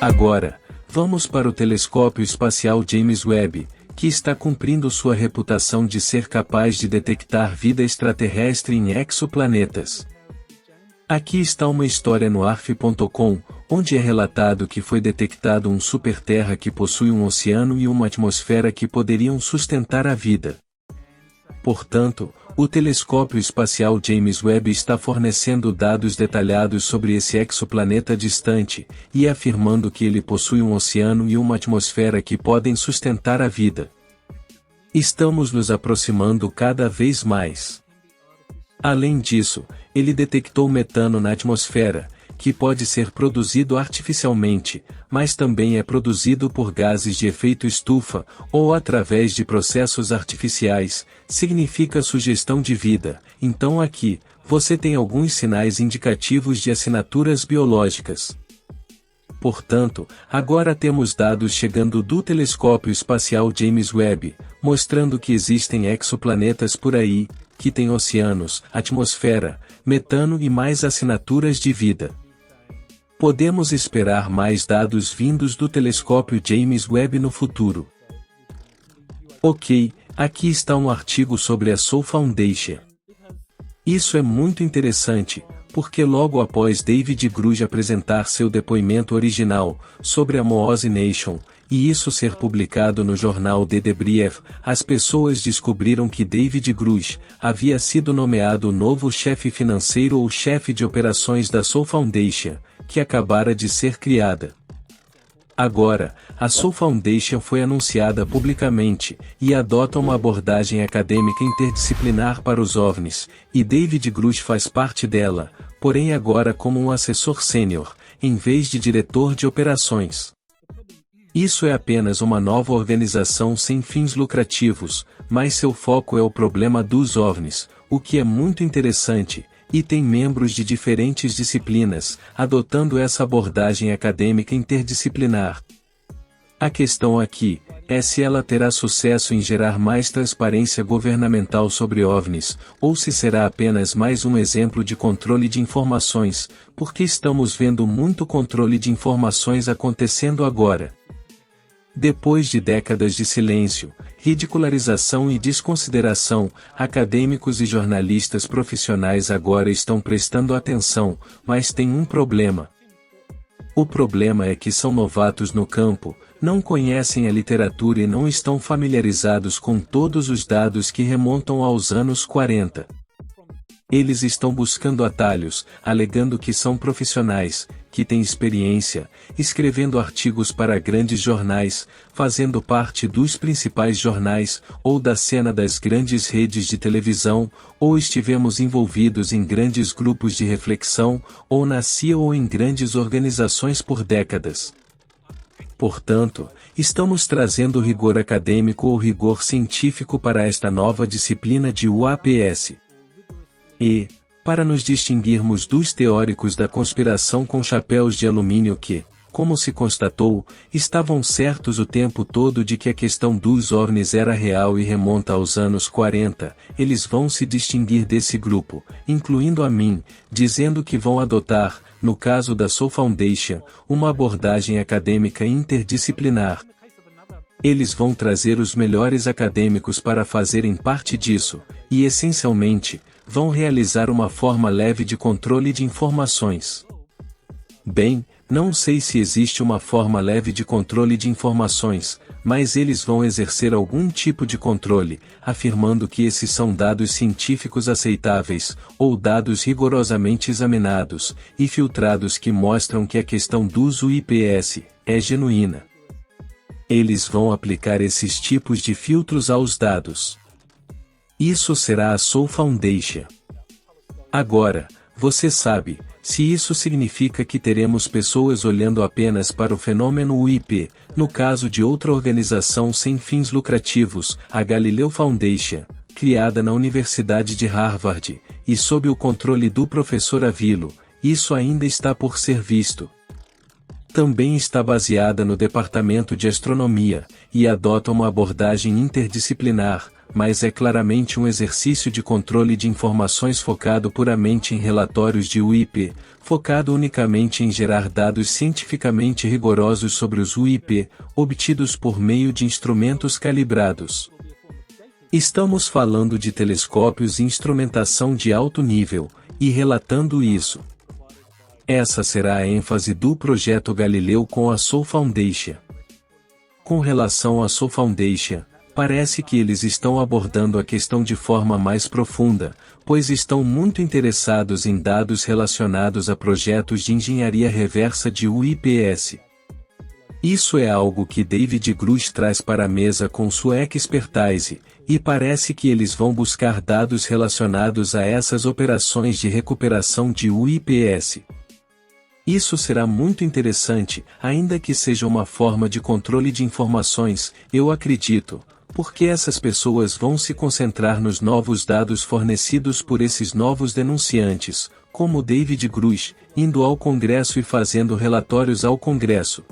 Agora, vamos para o telescópio espacial James Webb, que está cumprindo sua reputação de ser capaz de detectar vida extraterrestre em exoplanetas. Aqui está uma história no arf.com, onde é relatado que foi detectado um superterra que possui um oceano e uma atmosfera que poderiam sustentar a vida. Portanto, o telescópio espacial James Webb está fornecendo dados detalhados sobre esse exoplaneta distante, e afirmando que ele possui um oceano e uma atmosfera que podem sustentar a vida. Estamos nos aproximando cada vez mais. Além disso, ele detectou metano na atmosfera, que pode ser produzido artificialmente, mas também é produzido por gases de efeito estufa, ou através de processos artificiais, significa sugestão de vida. Então aqui, você tem alguns sinais indicativos de assinaturas biológicas. Portanto, agora temos dados chegando do telescópio espacial James Webb, mostrando que existem exoplanetas por aí, que têm oceanos, atmosfera, metano e mais assinaturas de vida. Podemos esperar mais dados vindos do telescópio James Webb no futuro. Ok, aqui está um artigo sobre a Soul Foundation. Isso é muito interessante, porque logo após David Grush apresentar seu depoimento original sobre a Moose Nation, e isso ser publicado no jornal The Debrief, as pessoas descobriram que David Grush havia sido nomeado o novo chefe financeiro ou chefe de operações da Soul Foundation, que acabara de ser criada. Agora, a Soul Foundation foi anunciada publicamente, e adota uma abordagem acadêmica interdisciplinar para os OVNIs, e David Grush faz parte dela, porém agora como um assessor sênior, em vez de diretor de operações. Isso é apenas uma nova organização sem fins lucrativos, mas seu foco é o problema dos OVNIs, o que é muito interessante, e tem membros de diferentes disciplinas, adotando essa abordagem acadêmica interdisciplinar. A questão aqui é se ela terá sucesso em gerar mais transparência governamental sobre OVNIs, ou se será apenas mais um exemplo de controle de informações, porque estamos vendo muito controle de informações acontecendo agora. Depois de décadas de silêncio, ridicularização e desconsideração, acadêmicos e jornalistas profissionais agora estão prestando atenção, mas tem um problema. O problema é que são novatos no campo, não conhecem a literatura e não estão familiarizados com todos os dados que remontam aos anos 40. Eles estão buscando atalhos, alegando que são profissionais, que têm experiência, escrevendo artigos para grandes jornais, fazendo parte dos principais jornais, ou da cena das grandes redes de televisão, ou estivemos envolvidos em grandes grupos de reflexão, ou na CIA ou em grandes organizações por décadas. Portanto, estamos trazendo rigor acadêmico ou rigor científico para esta nova disciplina de UAPS. E, para nos distinguirmos dos teóricos da conspiração com chapéus de alumínio que, como se constatou, estavam certos o tempo todo de que a questão dos OVNIs era real e remonta aos anos 40, eles vão se distinguir desse grupo, incluindo a mim, dizendo que vão adotar, no caso da Soul Foundation, uma abordagem acadêmica interdisciplinar. Eles vão trazer os melhores acadêmicos para fazerem parte disso, e essencialmente, vão realizar uma forma leve de controle de informações. Bem, não sei se existe uma forma leve de controle de informações, mas eles vão exercer algum tipo de controle, afirmando que esses são dados científicos aceitáveis, ou dados rigorosamente examinados, e filtrados que mostram que a questão dos UIPS é genuína. Eles vão aplicar esses tipos de filtros aos dados. Isso será a Soul Foundation. Agora, você sabe, se isso significa que teremos pessoas olhando apenas para o fenômeno UIP, no caso de outra organização sem fins lucrativos, a Galileo Foundation, criada na Universidade de Harvard, e sob o controle do professor Avilo, isso ainda está por ser visto. Também está baseada no Departamento de Astronomia, e adota uma abordagem interdisciplinar, mas é claramente um exercício de controle de informações focado puramente em relatórios de UIP, focado unicamente em gerar dados cientificamente rigorosos sobre os UIP, obtidos por meio de instrumentos calibrados. Estamos falando de telescópios e instrumentação de alto nível, e relatando isso. Essa será a ênfase do projeto Galileu com a Sol Foundation. Com relação à Sol Foundation, parece que eles estão abordando a questão de forma mais profunda, pois estão muito interessados em dados relacionados a projetos de engenharia reversa de UIPS. Isso é algo que David Grush traz para a mesa com sua expertise, e parece que eles vão buscar dados relacionados a essas operações de recuperação de UIPS. Isso será muito interessante, ainda que seja uma forma de controle de informações, eu acredito, porque essas pessoas vão se concentrar nos novos dados fornecidos por esses novos denunciantes, como David Grush, indo ao Congresso e fazendo relatórios ao Congresso.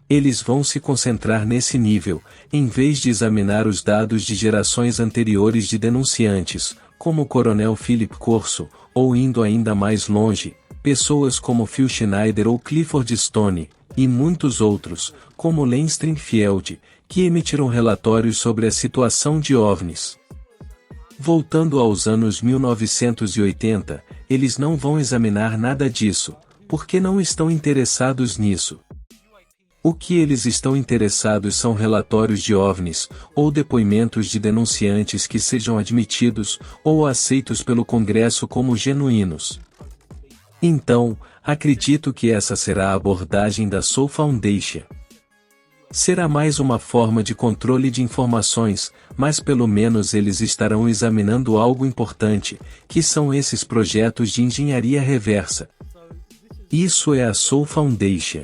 Eles vão se concentrar nesse nível, em vez de examinar os dados de gerações anteriores de denunciantes, como o Coronel Philip Corso, ou indo ainda mais longe, pessoas como Phil Schneider ou Clifford Stone, e muitos outros, como Len Stringfield, que emitiram relatórios sobre a situação de OVNIs. Voltando aos anos 1980, eles não vão examinar nada disso, porque não estão interessados nisso. O que eles estão interessados são relatórios de OVNIs, ou depoimentos de denunciantes que sejam admitidos, ou aceitos pelo Congresso como genuínos. Então, acredito que essa será a abordagem da Sol Foundation. Será mais uma forma de controle de informações, mas pelo menos eles estarão examinando algo importante, que são esses projetos de engenharia reversa. Isso é a Sol Foundation.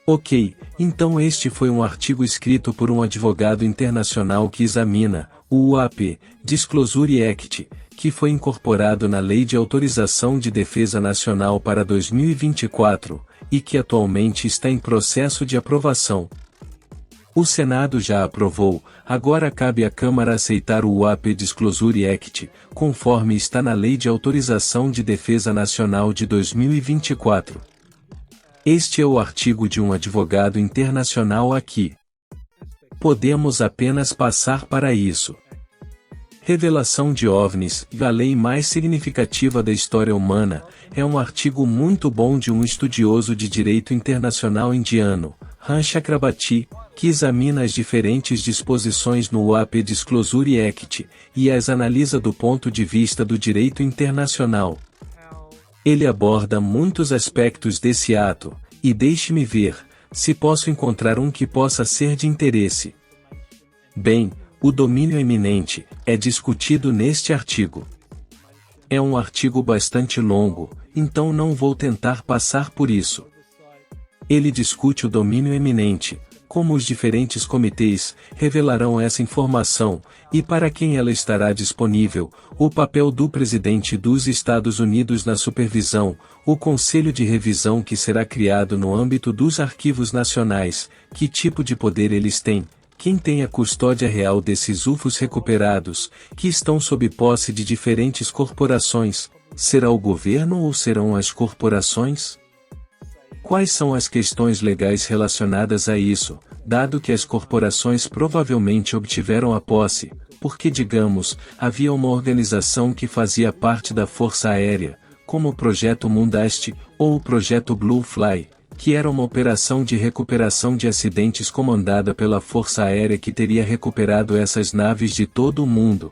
Ok, então este foi um artigo escrito por um advogado internacional que examina o UAP, Disclosure Act, que foi incorporado na Lei de Autorização de Defesa Nacional para 2024, e que atualmente está em processo de aprovação. O Senado já aprovou, agora cabe à Câmara aceitar o UAP Disclosure Act, conforme está na Lei de Autorização de Defesa Nacional de 2024. Este é o artigo de um advogado internacional aqui. Podemos apenas passar para isso. Revelação de OVNIs, a lei mais significativa da história humana, é um artigo muito bom de um estudioso de direito internacional indiano, Ram Chakrabarti, que examina as diferentes disposições no UAP Disclosure Act, e as analisa do ponto de vista do direito internacional. Ele aborda muitos aspectos desse ato, e deixe-me ver, se posso encontrar um que possa ser de interesse. Bem, o domínio eminente é discutido neste artigo. É um artigo bastante longo, então não vou tentar passar por isso. Ele discute o domínio eminente, como os diferentes comitês revelarão essa informação, e para quem ela estará disponível, o papel do presidente dos Estados Unidos na supervisão, o conselho de revisão que será criado no âmbito dos arquivos nacionais, que tipo de poder eles têm, quem tem a custódia real desses UFOs recuperados, que estão sob posse de diferentes corporações, será o governo ou serão as corporações? Quais são as questões legais relacionadas a isso, dado que as corporações provavelmente obtiveram a posse, porque digamos, havia uma organização que fazia parte da Força Aérea, como o Projeto Mundast, ou o Projeto Blue Fly, que era uma operação de recuperação de acidentes comandada pela Força Aérea que teria recuperado essas naves de todo o mundo.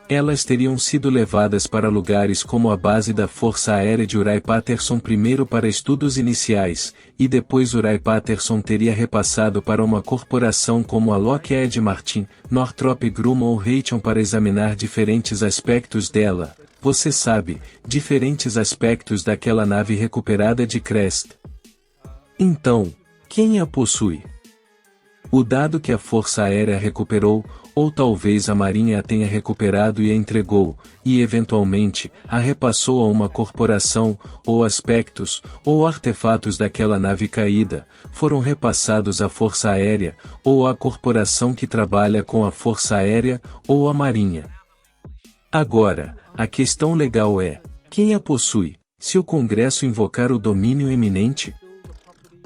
Elas teriam sido levadas para lugares como a base da Força Aérea de Wright-Patterson primeiro para estudos iniciais, e depois Wright-Patterson teria repassado para uma corporação como a Lockheed Martin, Northrop Grumman ou Raytheon para examinar diferentes aspectos dela, você sabe, diferentes aspectos daquela nave recuperada de Crest. Então, quem a possui? O dado que a Força Aérea recuperou, ou talvez a Marinha a tenha recuperado e a entregou, e eventualmente, a repassou a uma corporação, ou aspectos, ou artefatos daquela nave caída, foram repassados à Força Aérea, ou à corporação que trabalha com a Força Aérea, ou à Marinha. Agora, a questão legal é: quem a possui, se o Congresso invocar o domínio eminente?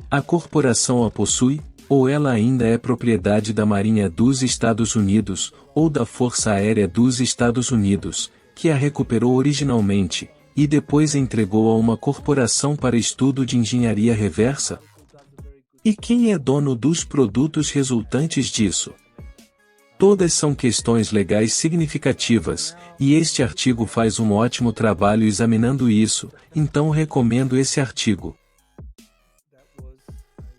A corporação a possui, ou ela ainda é propriedade da Marinha dos Estados Unidos, ou da Força Aérea dos Estados Unidos, que a recuperou originalmente, e depois entregou a uma corporação para estudo de engenharia reversa? E quem é dono dos produtos resultantes disso? Todas são questões legais significativas, e este artigo faz um ótimo trabalho examinando isso, então recomendo esse artigo.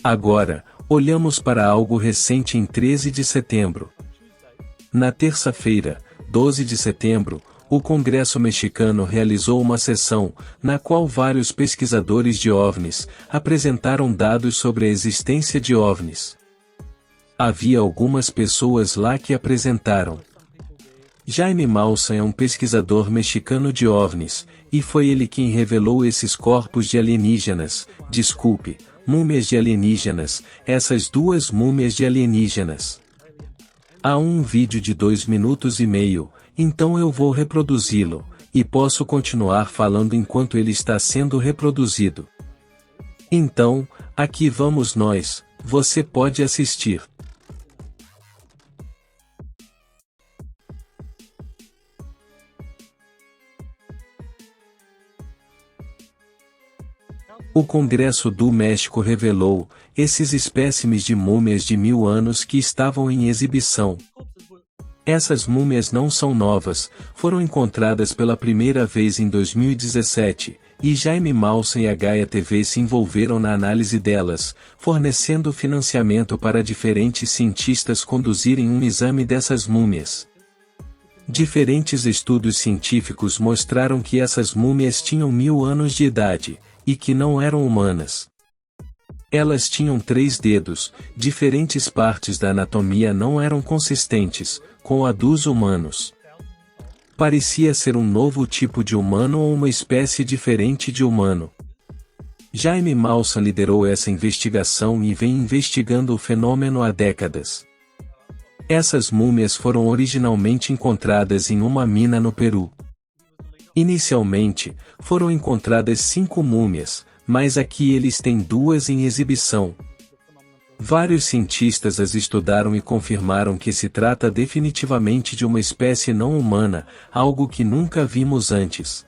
Agora, olhamos para algo recente em 13 de setembro. Na terça-feira, 12 de setembro, o Congresso mexicano realizou uma sessão, na qual vários pesquisadores de OVNIs apresentaram dados sobre a existência de OVNIs. Havia algumas pessoas lá que apresentaram. Jaime Maussan é um pesquisador mexicano de OVNIs, e foi ele quem revelou esses corpos de alienígenas, múmias de alienígenas, essas duas múmias de alienígenas. Há um vídeo de 2 minutos e meio, então eu vou reproduzi-lo, e posso continuar falando enquanto ele está sendo reproduzido. Então, aqui vamos nós, você pode assistir. O Congresso do México revelou esses espécimes de múmias de 1000 anos que estavam em exibição. Essas múmias não são novas, foram encontradas pela primeira vez em 2017, e Jaime Maussan e a Gaia TV se envolveram na análise delas, fornecendo financiamento para diferentes cientistas conduzirem um exame dessas múmias. Diferentes estudos científicos mostraram que essas múmias tinham 1000 anos de idade, e que não eram humanas. Elas tinham 3 dedos, diferentes partes da anatomia não eram consistentes, com a dos humanos. Parecia ser um novo tipo de humano ou uma espécie diferente de humano. Jaime Maussan liderou essa investigação e vem investigando o fenômeno há décadas. Essas múmias foram originalmente encontradas em uma mina no Peru. Inicialmente, foram encontradas 5 múmias, mas aqui eles têm 2 em exibição. Vários cientistas as estudaram e confirmaram que se trata definitivamente de uma espécie não humana, algo que nunca vimos antes.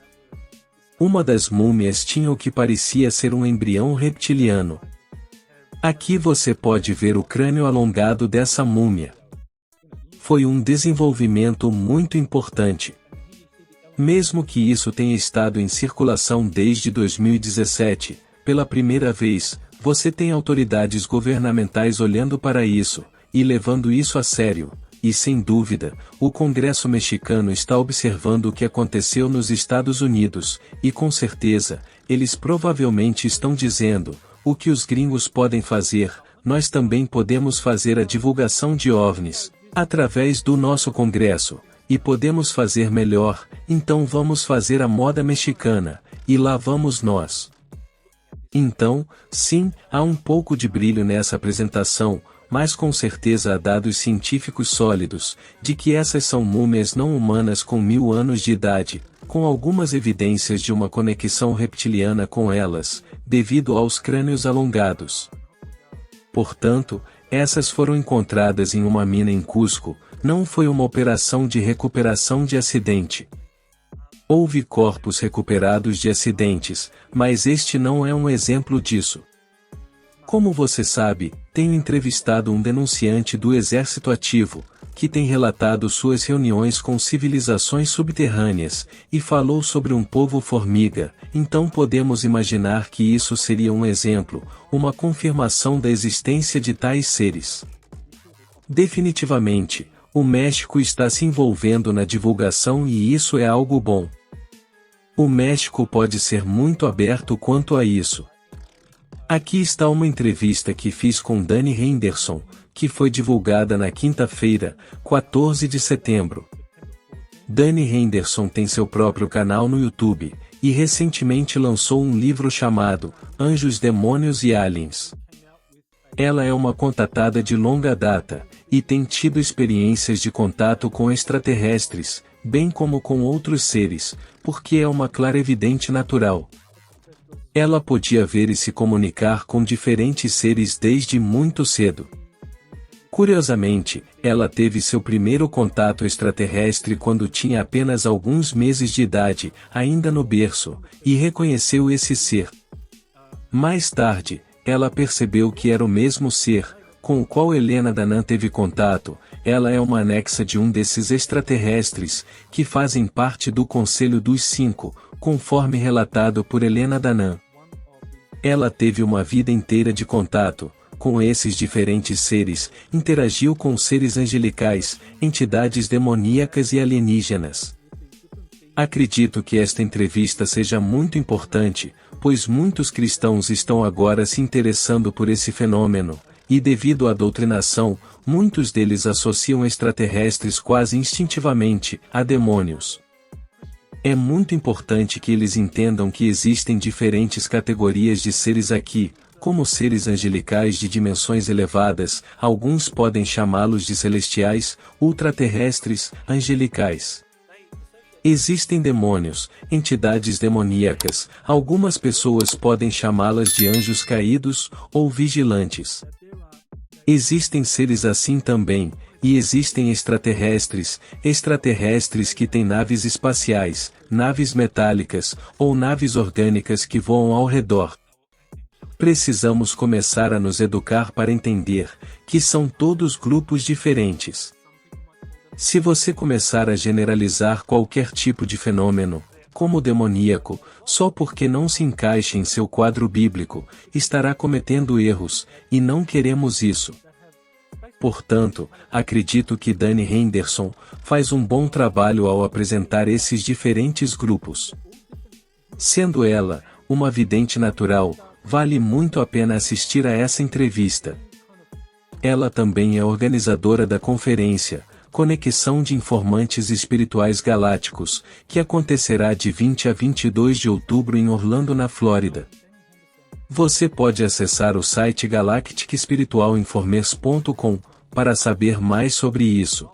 Uma das múmias tinha o que parecia ser um embrião reptiliano. Aqui você pode ver o crânio alongado dessa múmia. Foi um desenvolvimento muito importante. Mesmo que isso tenha estado em circulação desde 2017, pela primeira vez, você tem autoridades governamentais olhando para isso, e levando isso a sério, e sem dúvida, o Congresso mexicano está observando o que aconteceu nos Estados Unidos, e com certeza, eles provavelmente estão dizendo, o que os gringos podem fazer, nós também podemos fazer a divulgação de OVNIs, através do nosso Congresso. E podemos fazer melhor, então vamos fazer a moda mexicana, e lá vamos nós. Então, sim, há um pouco de brilho nessa apresentação, mas com certeza há dados científicos sólidos, de que essas são múmias não humanas com 1000 anos de idade, com algumas evidências de uma conexão reptiliana com elas, devido aos crânios alongados. Portanto, essas foram encontradas em uma mina em Cusco, não foi uma operação de recuperação de acidente. Houve corpos recuperados de acidentes, mas este não é um exemplo disso. Como você sabe, tenho entrevistado um denunciante do Exército Ativo, que tem relatado suas reuniões com civilizações subterrâneas, e falou sobre um povo formiga, então podemos imaginar que isso seria um exemplo, uma confirmação da existência de tais seres. Definitivamente, o México está se envolvendo na divulgação e isso é algo bom. O México pode ser muito aberto quanto a isso. Aqui está uma entrevista que fiz com Danny Henderson, que foi divulgada na quinta-feira, 14 de setembro. Dani Henderson tem seu próprio canal no YouTube, e recentemente lançou um livro chamado Anjos, Demônios e Aliens. Ela é uma contatada de longa data, e tem tido experiências de contato com extraterrestres, bem como com outros seres, porque é uma clarividente natural. Ela podia ver e se comunicar com diferentes seres desde muito cedo. Curiosamente, ela teve seu primeiro contato extraterrestre quando tinha apenas alguns meses de idade, ainda no berço, e reconheceu esse ser. Mais tarde, ela percebeu que era o mesmo ser, com o qual Helena Danaan teve contato. Ela é uma anexa de um desses extraterrestres, que fazem parte do Conselho dos Cinco, conforme relatado por Helena Danaan. Ela teve uma vida inteira de contato com esses diferentes seres, interagiu com seres angelicais, entidades demoníacas e alienígenas. Acredito que esta entrevista seja muito importante, pois muitos cristãos estão agora se interessando por esse fenômeno, e devido à doutrinação, muitos deles associam extraterrestres quase instintivamente a demônios. É muito importante que eles entendam que existem diferentes categorias de seres aqui, como seres angelicais de dimensões elevadas, alguns podem chamá-los de celestiais, ultraterrestres, angelicais. Existem demônios, entidades demoníacas, algumas pessoas podem chamá-las de anjos caídos, ou vigilantes. Existem seres assim também, e existem extraterrestres que têm naves espaciais, naves metálicas, ou naves orgânicas que voam ao redor. Precisamos começar a nos educar para entender que são todos grupos diferentes. Se você começar a generalizar qualquer tipo de fenômeno, como demoníaco, só porque não se encaixa em seu quadro bíblico, estará cometendo erros, e não queremos isso. Portanto, acredito que Dani Henderson faz um bom trabalho ao apresentar esses diferentes grupos. Sendo ela uma vidente natural, vale muito a pena assistir a essa entrevista. Ela também é organizadora da conferência Conexão de Informantes Espirituais Galácticos, que acontecerá de 20 a 22 de outubro em Orlando, na Flórida. Você pode acessar o site galacticspiritualinformers.com para saber mais sobre isso.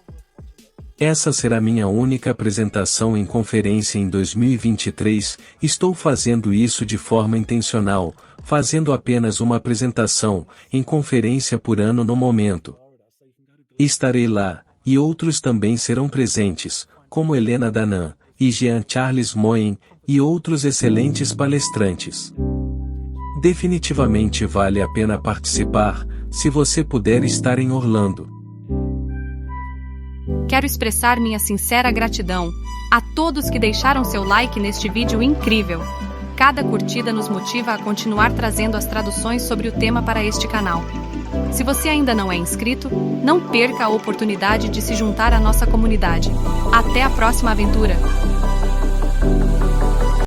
Essa será minha única apresentação em conferência em 2023, estou fazendo isso de forma intencional, fazendo apenas uma apresentação em conferência por ano no momento. Estarei lá, e outros também serão presentes, como Helena Danaan, e Jean Charles Moyen, e outros excelentes palestrantes. Definitivamente vale a pena participar, se você puder estar em Orlando. Quero expressar minha sincera gratidão a todos que deixaram seu like neste vídeo incrível. Cada curtida nos motiva a continuar trazendo as traduções sobre o tema para este canal. Se você ainda não é inscrito, não perca a oportunidade de se juntar à nossa comunidade. Até a próxima aventura!